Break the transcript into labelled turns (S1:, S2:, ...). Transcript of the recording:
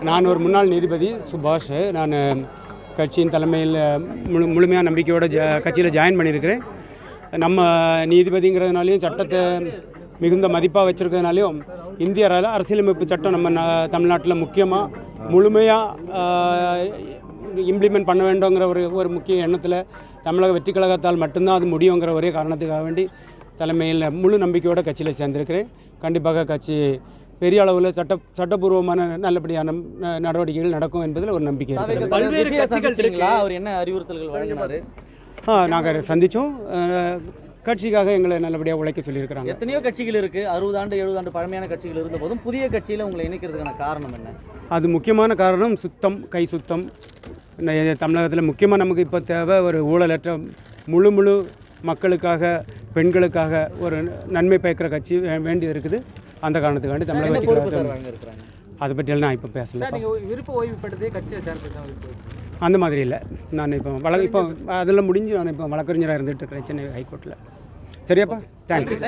S1: நான் ஒரு முன்னாள் நீதிபதி சுபாஷ். நான் கட்சியின் தலைமையில் முழுமையாக நம்பிக்கையோட கட்சியில் ஜாயின் பண்ணியிருக்கிறேன். நம்ம நீதிபதிங்கிறதுனாலையும் சட்டத்தை மிகுந்த மதிப்பாக வச்சுருக்கிறதுனாலையும் இந்திய அரசியலமைப்பு சட்டம் நம்ம தமிழ்நாட்டில் முக்கியமாக முழுமையாக இம்ப்ளிமெண்ட் பண்ண வேண்டுங்கிற ஒரு முக்கிய எண்ணத்தில் தமிழக வெற்றி கழகத்தால் மட்டும்தான் அது முடியுங்கிற ஒரே காரணத்துக்காக வேண்டி தலைமையில் முழு நம்பிக்கையோட கட்சியில் சேர்ந்திருக்கிறேன். கண்டிப்பாக கட்சி பெரிய அளவில் சட்டபூர்வமான நல்லபடியான நடவடிக்கைகள் நடக்கும் என்பதில் ஒரு நம்பிக்கை இருக்குது.
S2: பல்வேறு கட்சிகள் அவர் என்ன அறிவுறுத்தல்கள் வழங்கினார்?
S1: நாங்கள் சந்தித்தோம். கட்சிக்காக எங்களை நல்லபடியாக உழைக்க சொல்லியிருக்கிறாங்க.
S2: எத்தனையோ கட்சிகள் இருக்குது, 60 ஆண்டு 70 ஆண்டு பழமையான கட்சிகள் இருந்த போதும் புதிய கட்சியில் உங்களை இணைக்கிறதுக்கான காரணம் என்ன?
S1: அது முக்கியமான காரணம் சுத்தம், கை சுத்தம். தமிழகத்தில் முக்கியமாக நமக்கு இப்போ தேவை ஒரு ஊழலற்ற முழு மக்களுக்காக, பெண்களுக்காக ஒரு நன்மை பயக்கிற கட்சி வேண்டியது இருக்குது. அந்த காரணத்துக்காண்டி தமிழக வெற்றி அதை பற்றியெல்லாம் நான் இப்போ பேசல.
S2: விருப்ப ஓய்வு பெற்றதே கட்சியை சேர்ந்து
S1: அந்த மாதிரி இல்லை. நான் இப்போ அதெல்லாம் முடிஞ்சு நான் இப்போ வழக்கறிஞராக இருந்துகிட்டு இருக்கிறேன் சென்னை ஹைகோர்ட்டில். சரியாப்பா? தேங்க்ஸ்.